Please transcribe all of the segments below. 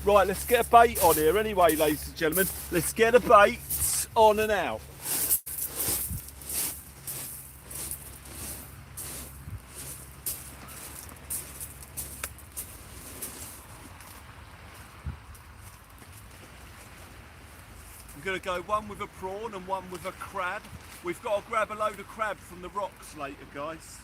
Right, let's get a bait on here anyway, ladies and gentlemen. Let's get a bait on and out. I'm going to go one with a prawn and one with a crab. We've got to grab a load of crab from the rocks later, guys.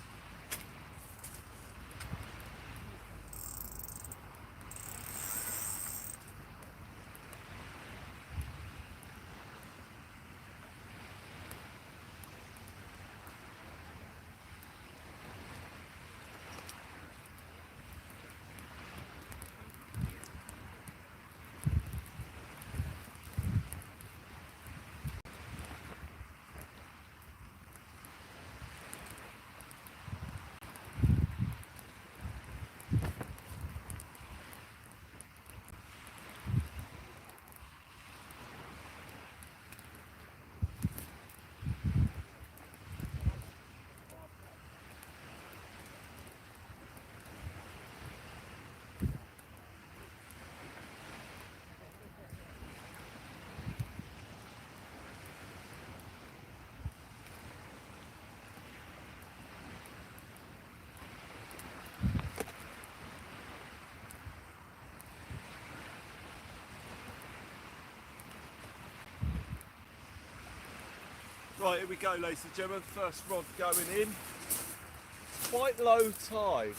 Right, here we go, ladies and gentlemen. First rod going in. Quite low tide.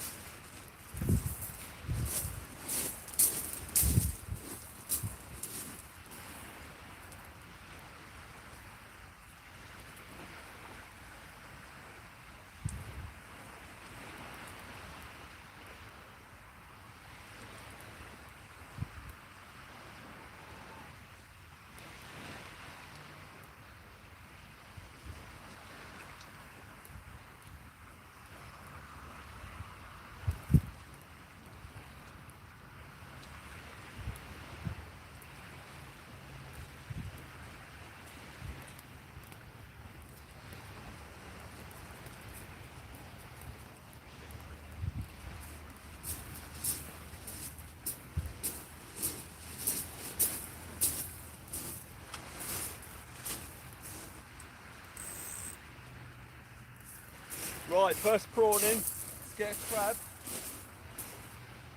Right, first prawn in. Let's get a crab.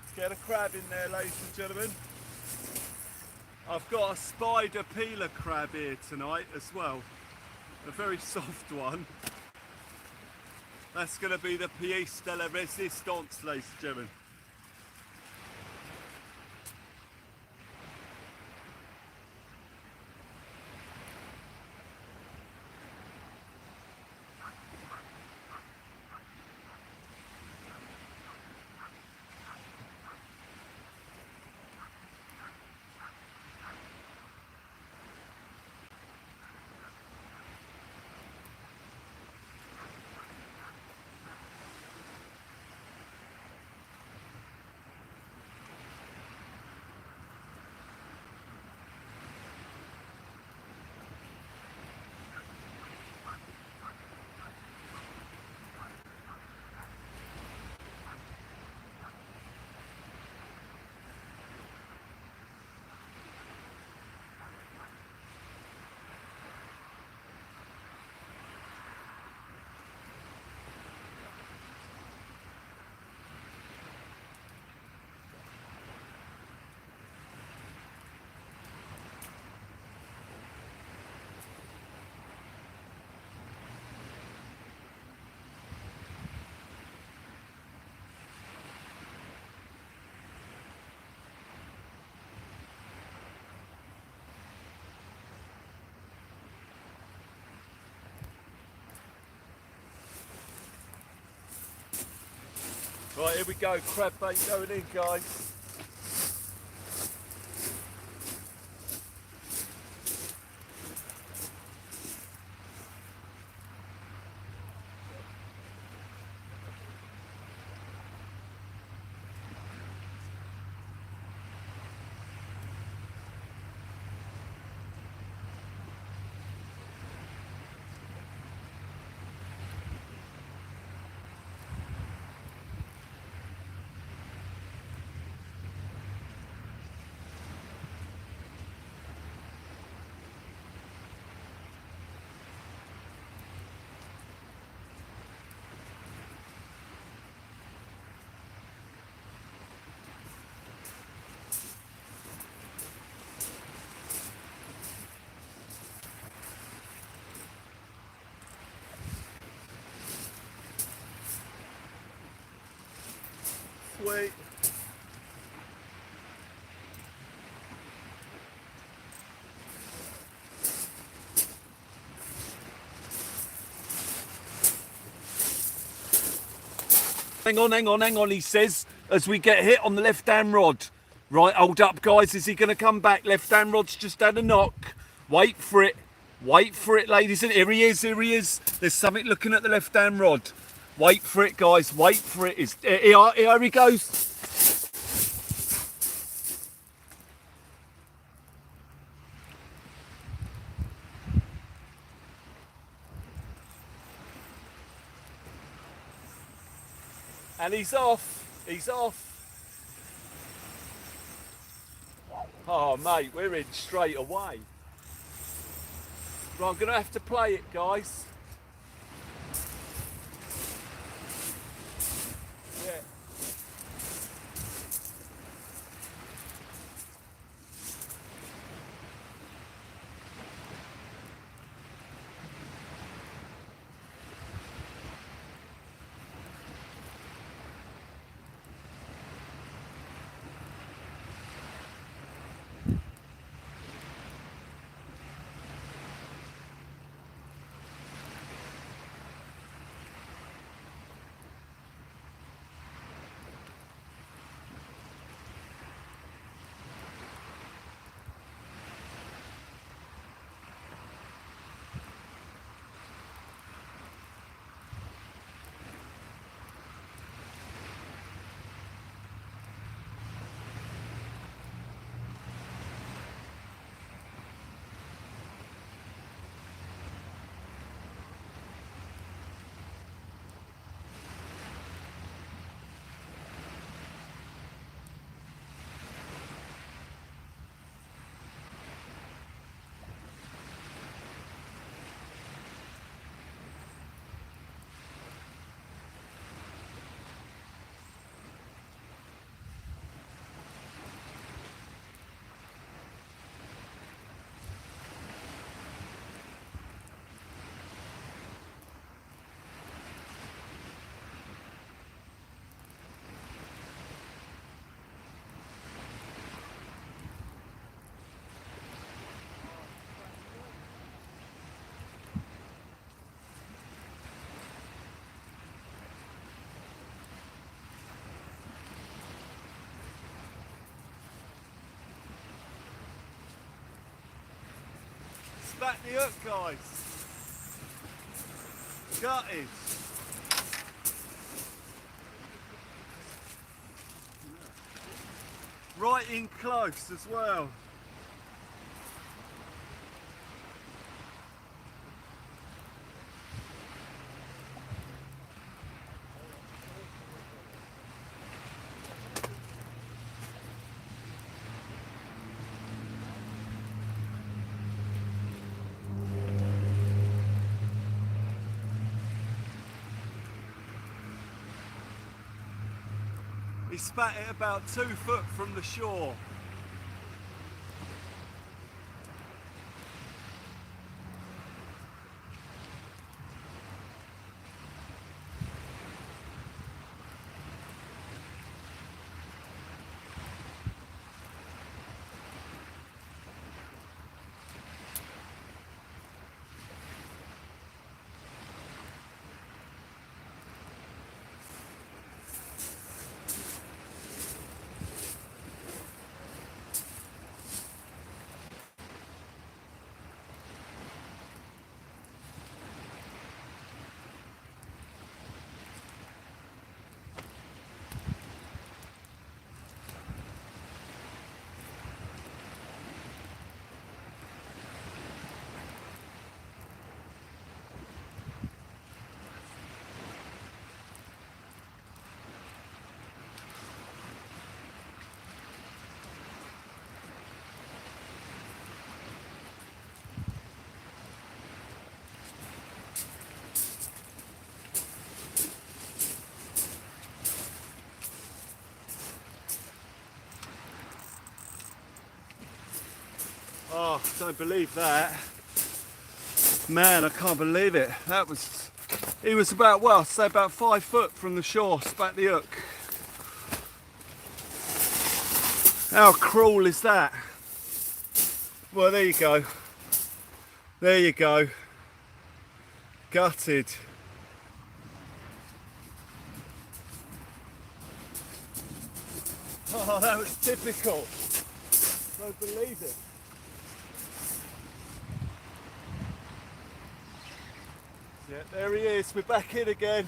Let's get a crab in there, ladies and gentlemen. I've got a spider peeler crab here tonight as well. A very soft one. That's going to be the pièce de la résistance, ladies and gentlemen. Right, here we go, crab bait going in, guys. sweet. Hang on, he says, as we get hit on the left-hand rod. Right, hold up, guys. Is he going to come back? Left-hand rod's just had a knock. Wait for it. Wait for it, ladies. And here he is, here he is. There's something looking at the left-hand rod. Wait for it, guys. Wait for it. Here he goes. And he's off. He's off. Oh, mate, we're in straight away. Right, I'm going to have to play it, guys. Yeah. Back the hook, guys. Gutted. Right in close as well. He spat it about 2 foot from the shore. Oh, don't believe that. Man, I can't believe it. That was, he was about, well, say about 5 foot from the shore, spat the hook. How cruel is that? Well, there you go. There you go. Gutted. Oh, that was typical. Don't believe it. Yeah, there he is. We're back in again.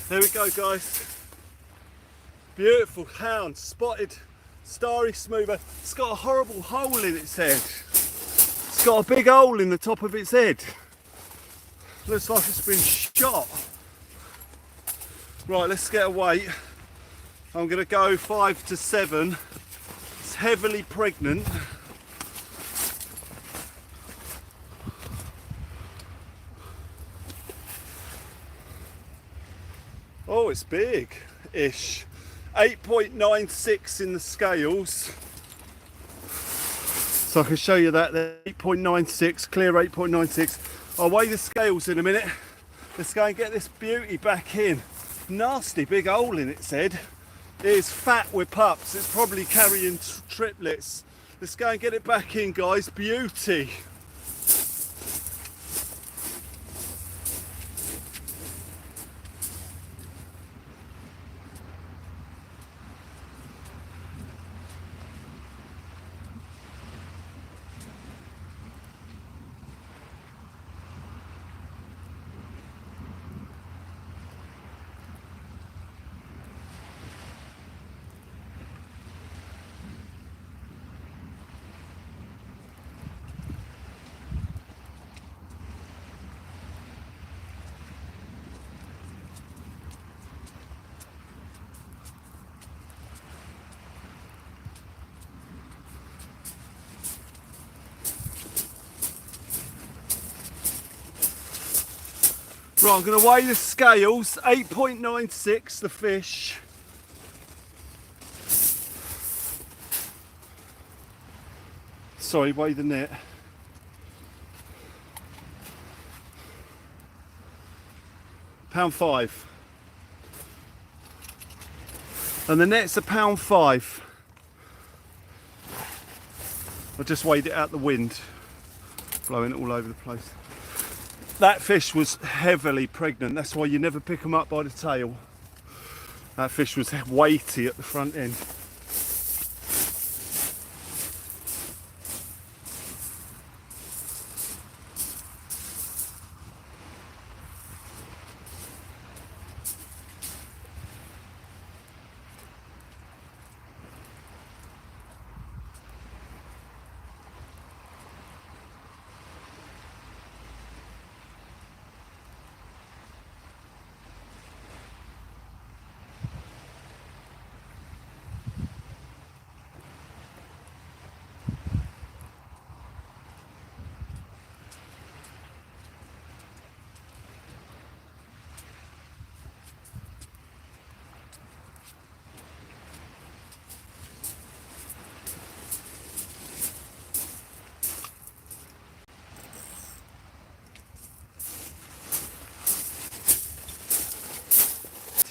There we go, guys. Beautiful hound, spotted, starry smooth-hound. It's got a horrible hole in its head. It's got a big hole in the top of its head. Looks like it's been shot. Right, let's get a weight. I'm gonna go 5 to 7. It's heavily pregnant. Oh, it's big-ish. 8.96 in the scales. So I can show you that there. 8.96, clear 8.96. I'll weigh the scales in a minute. Let's go and get this beauty back in. Nasty big hole in its head. It is fat with pups. It's probably carrying triplets. Let's go and get it back in, guys. Beauty. Right, I'm going to weigh the scales, 8.96 the fish. Sorry, weigh the net. £1.05. And the net's £1.05. I just weighed it out the wind, blowing it all over the place. That fish was heavily pregnant. That's why you never pick them up by the tail. That fish was weighty at the front end.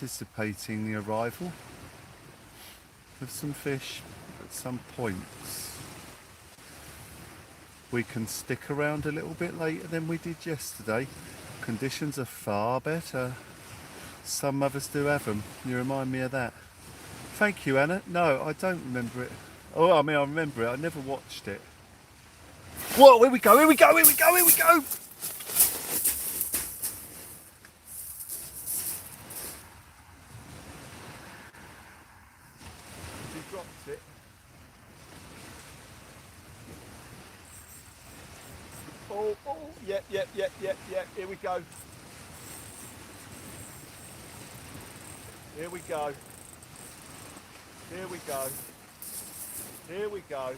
anticipating the arrival of some fish at some points. We can stick around a little bit later than we did yesterday. Conditions are far better. Some of us do have them. You remind me of that. Thank you, Anna. No, I don't remember it. Oh, I mean, I remember it. I never watched it. Whoa, here we go, here we go, here we go, here we go! He dropped it. Oh, oh, yep, yep, yep, yep, yep. Here we go. Here we go. Here we go. Here we go.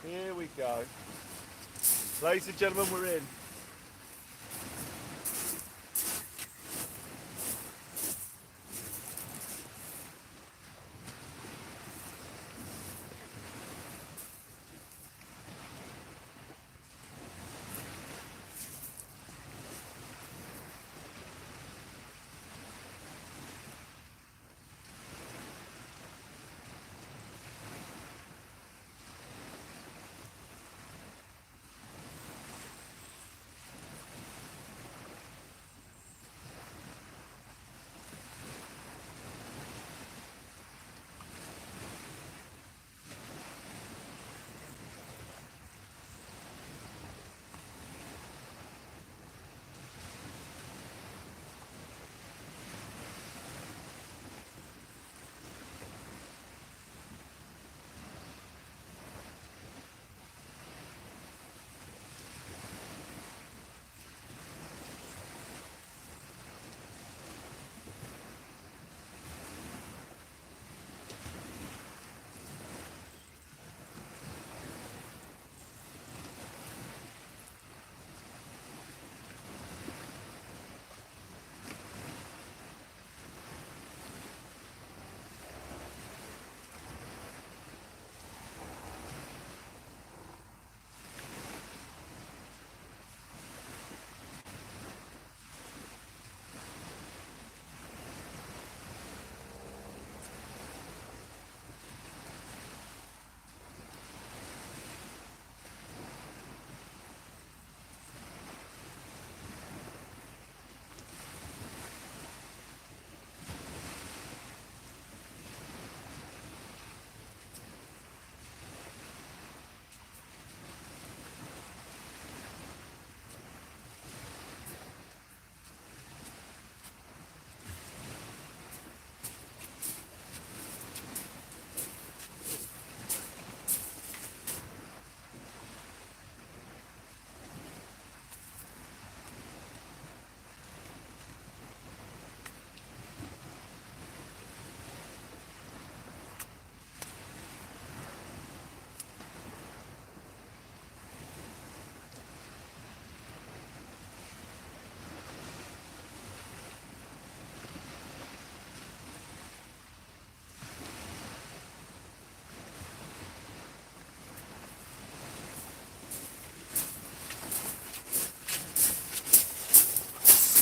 Here we go. Ladies and gentlemen, we're in.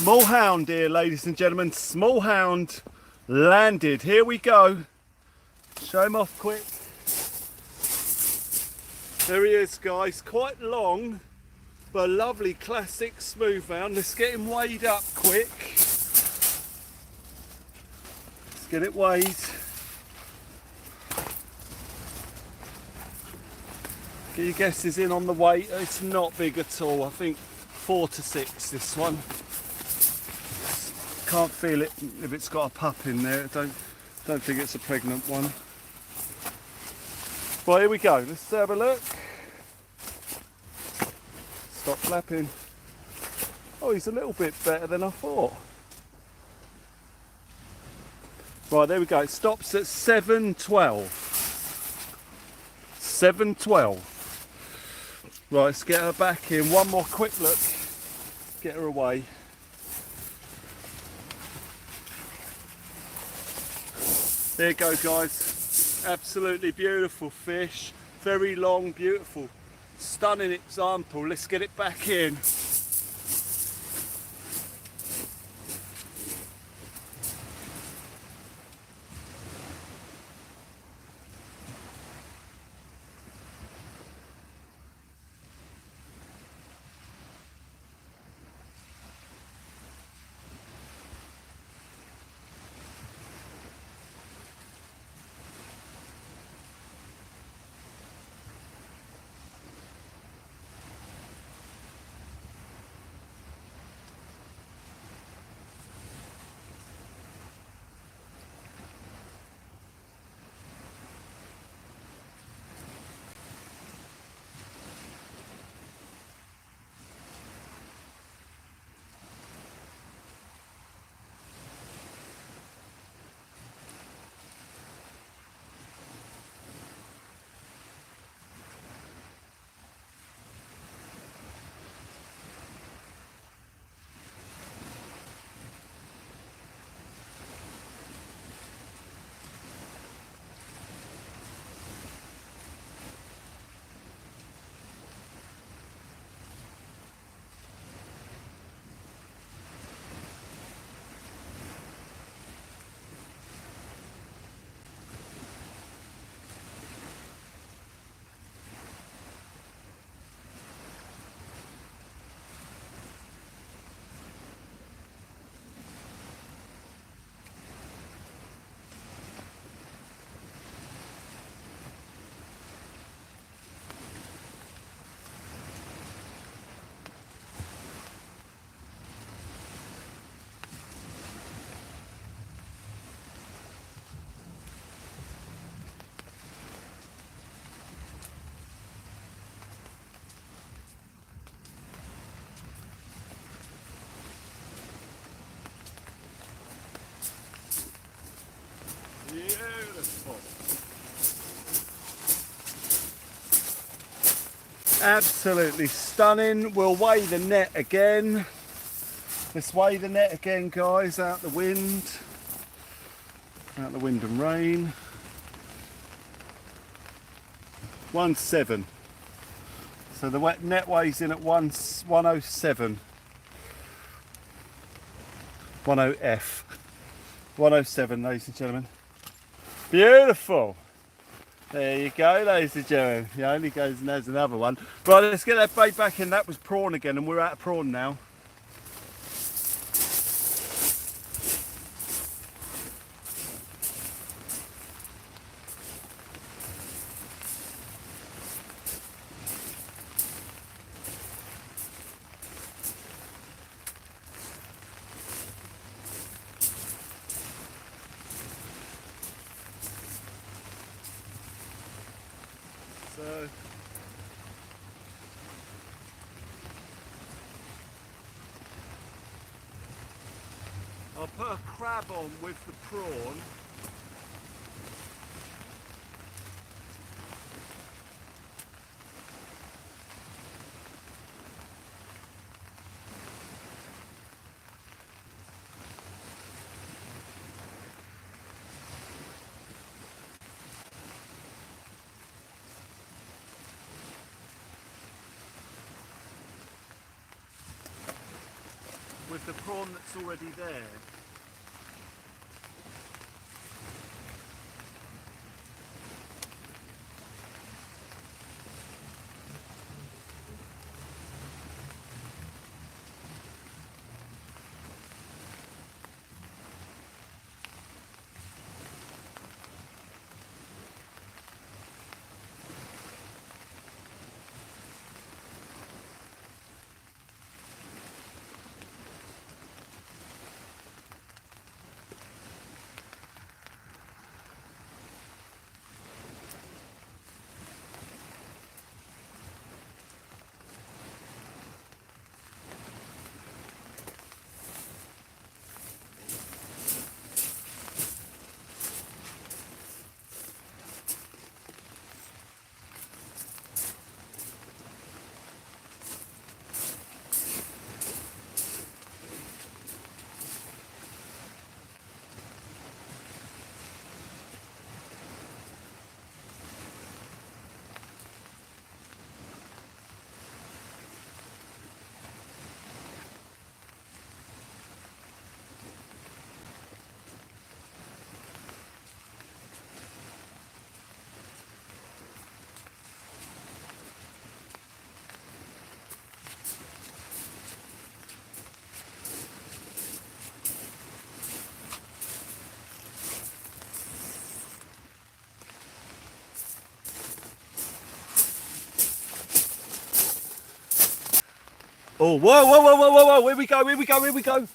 Smooth-Hound here, ladies and gentlemen. Smooth-Hound landed. Here we go. Show him off quick. There he is, guys. Quite long, but a lovely classic Smooth-Hound. Let's get him weighed up quick. Let's get it weighed. Get your guesses in on the weight. It's not big at all. I think 4 to 6, this one. Can't feel it if it's got a pup in there. Don't think it's a pregnant one. Well, here we go. Let's have a look. Stop flapping. Oh, he's a little bit better than I thought. Right, there we go. It stops at 712. 712. Right, let's get her back in. One more quick look. Get her away. There you go, guys. Absolutely beautiful fish. Very long, beautiful. Stunning example. Let's get it back in. beautiful. Absolutely stunning. We'll weigh the net again. Let's weigh the net again, guys, out the wind and rain. 1.7. So the net weighs in at 107. 10F. 107, ladies and gentlemen. Beautiful. There you go, ladies and gentlemen. He only goes and has another one. Right, let's get that bait back in. That was prawn again, and we're out of prawn now. So I'll put a crab on with the prawn. With the prawn that's already there. Oh, whoa, whoa, whoa, whoa, whoa, whoa, here we go, here we go, here we go.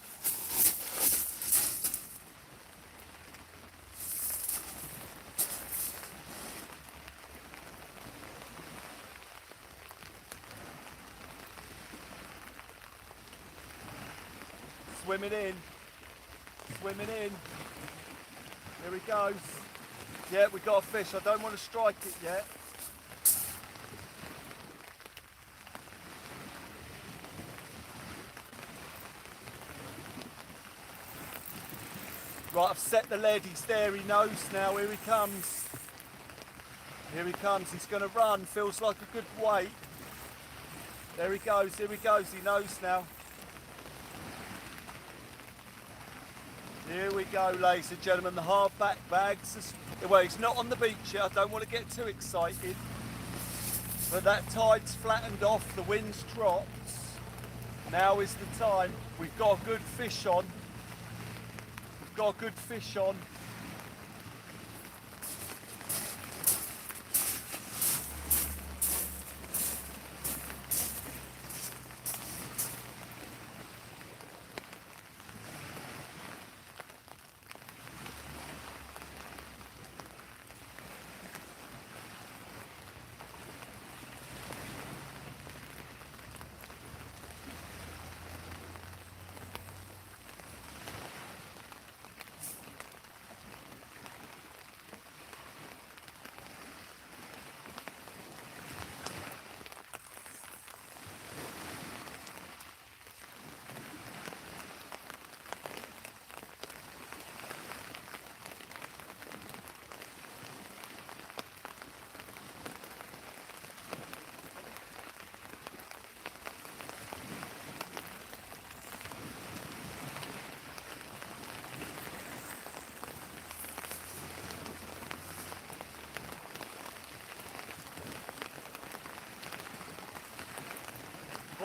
Swimming in, swimming in. Here he goes. Yeah, we got a fish. I don't want to strike it yet. Right, I've set the lead. He's there. He knows now. Here he comes. Here he comes. He's going to run. Feels like a good weight. There he goes. Here he goes. He knows now. Here we go, ladies and gentlemen. The hardback bags. Well, he's not on the beach yet. I don't want to get too excited. But that tide's flattened off. The wind's dropped. Now is the time. We've got a good fish on. We've got a good fish on.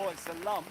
Oh, it's a lump.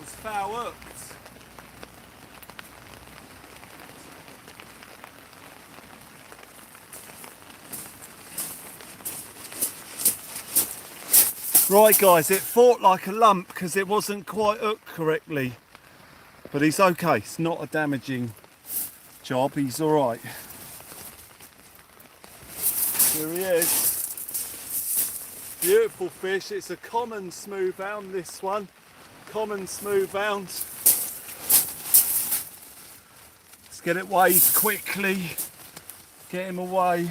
It's foul hooked. Right guys, it fought like a lump because it wasn't quite hooked correctly. But he's okay, it's not a damaging job, he's alright. Here he is. Beautiful fish, it's a common smooth-hound, this one. Common smooth-hound. Let's get it weighed quickly, get him away.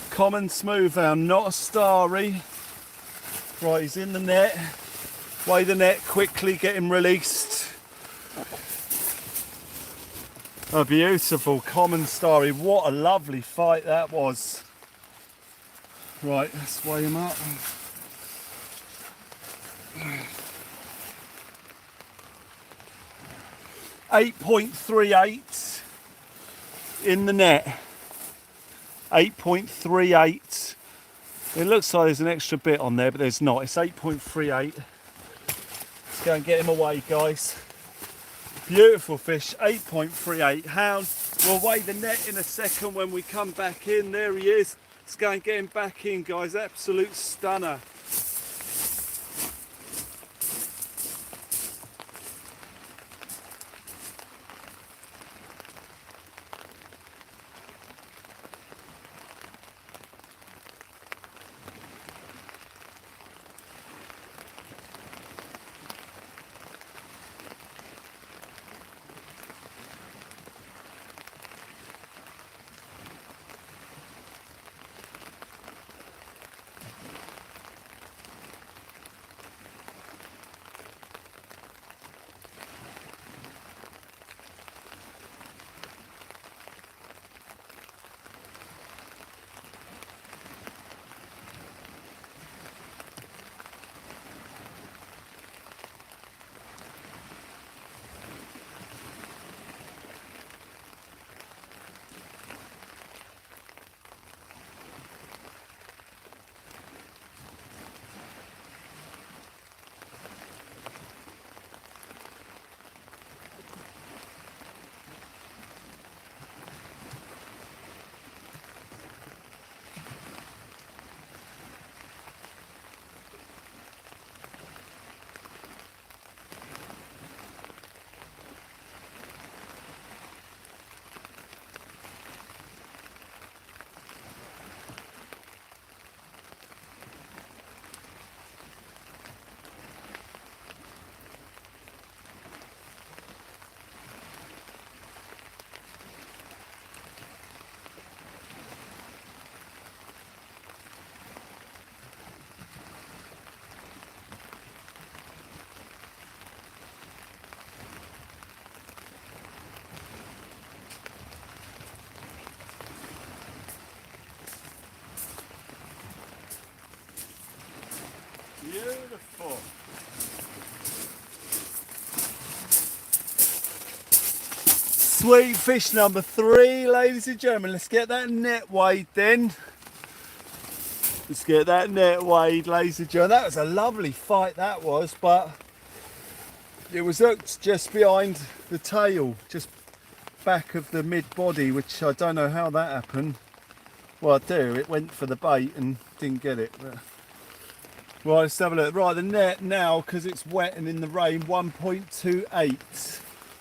Common smooth-hound, not a starry. Right, he's in the net. Weigh the net quickly, get him released. A beautiful common starry. What a lovely fight that was. Right, let's weigh him up. .38 in the net. 8.38. It looks like there's an extra bit on there, but there's not. It's 8.38. Let's go and get him away, guys. Beautiful fish, 8.38 hound. We'll weigh the net in a second when we come back in. There he is. Let's go and get him back in, guys. Absolute stunner. Sweet fish number 3, ladies and gentlemen. Let's get that net weighed then. Let's get that net weighed, ladies and gentlemen. That was a lovely fight, that was, but it was hooked just behind the tail, just back of the mid body, which I don't know how that happened. Well, I do, it went for the bait and didn't get it. But... Right, let's have a look. Right, the net now, because it's wet and in the rain, 1.28.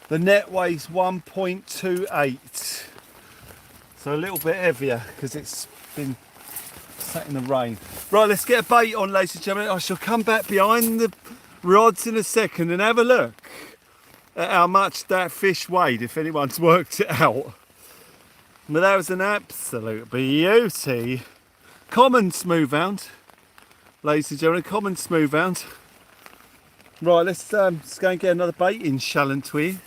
The net weighs 1.28. So a little bit heavier because it's been sat in the rain. Right, let's get a bait on, ladies and gentlemen. I shall come back behind the rods in a second and have a look at how much that fish weighed, if anyone's worked it out. But that was an absolute beauty. Common Smooth-Hound, ladies and gentlemen, common Smooth-Hound. Right, let's go and get another bait in, shalln't we?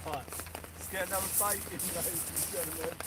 Right, let's get another bait in, ladies and gentlemen.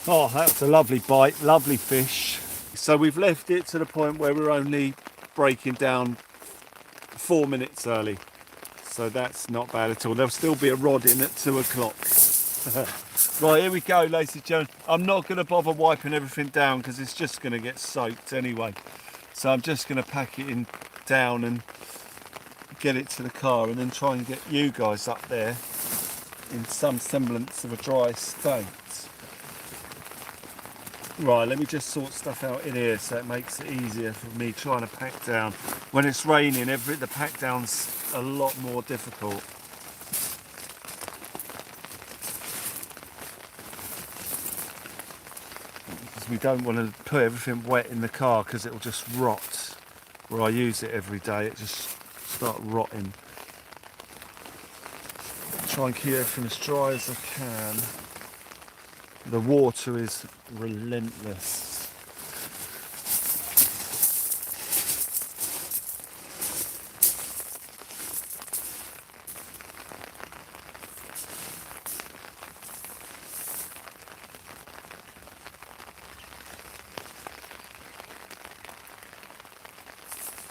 Oh, that's a lovely bite, lovely fish. So we've left it to the point where we're only breaking down 4 minutes early. So that's not bad at all. There'll still be a rod in at 2 o'clock. Right, here we go, ladies and gentlemen. I'm not going to bother wiping everything down because it's just going to get soaked anyway. So I'm just going to pack it in down and get it to the car and then try and get you guys up there in some semblance of a dry state. Right, let me just sort stuff out in here so it makes it easier for me trying to pack down. When it's raining, the pack down's a lot more difficult. Because we don't want to put everything wet in the car because it'll just rot. Where I use it every day, it just start rotting. Try and keep everything as dry as I can. The water is relentless.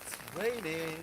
It's raining.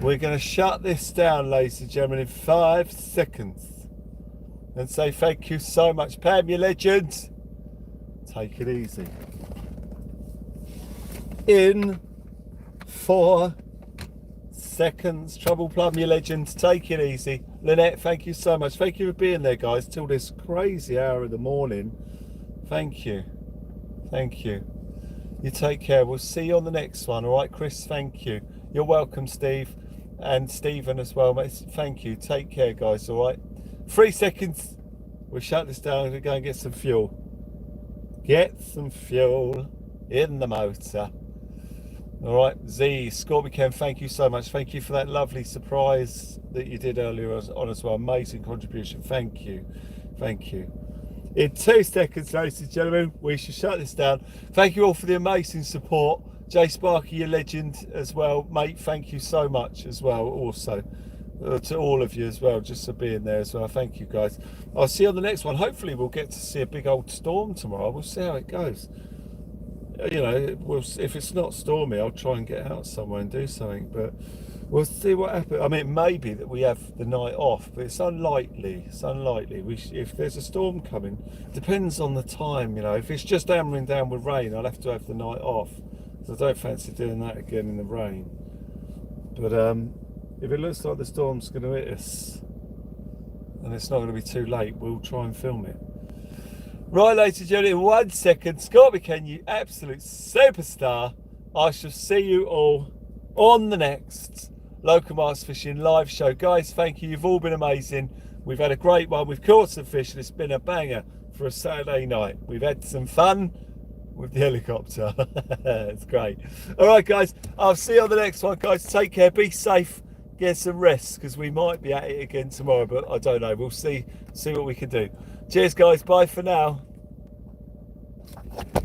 We're going to shut this down, ladies and gentlemen, in 5 seconds. And say thank you so much. Pam, you legends. Take it easy. In 4 seconds. Trouble Plum, you legends. Take it easy. Lynette, thank you so much. Thank you for being there, guys, till this crazy hour of the morning. Thank you. Thank you. You take care. We'll see you on the next one. All right, Chris, thank you. You're welcome, Steve. And Stephen as well, mate. Thank you. Take care, guys. All right. 3 seconds. We'll shut this down and go and get some fuel. Get some fuel in the motor. All right. Z, Scorpion, thank you so much. Thank you for that lovely surprise that you did earlier on as well. Amazing contribution. Thank you. Thank you. In 2 seconds, ladies and gentlemen, we shall shut this down. Thank you all for the amazing support. Jay Sparky, your legend as well, mate. Thank you so much as well. Also, to all of you as well, just for being there as well. Thank you, guys. I'll see you on the next one. Hopefully, we'll get to see a big old storm tomorrow. We'll see how it goes. You know, if it's not stormy, I'll try and get out somewhere and do something. But we'll see what happens. I mean, it may be that we have the night off, but it's unlikely. It's unlikely. If there's a storm coming, depends on the time. You know, if it's just hammering down with rain, I'll have to have the night off. I don't fancy doing that again in the rain. But if it looks like the storm's going to hit us and it's not going to be too late, we'll try and film it. Right, ladies and gentlemen, in 1 second, Scott McKen, you absolute superstar. I shall see you all on the next Local Master Fishing live show. Guys, thank you. You've all been amazing. We've had a great one. We've caught some fish and it's been a banger for a Saturday night. We've had some fun with the helicopter. It's great. All right, guys, I'll see you on the next one, guys. Take care. Be safe. Get some rest because we might be at it again tomorrow, but I don't know. We'll see what we can do. Cheers, guys. Bye for now.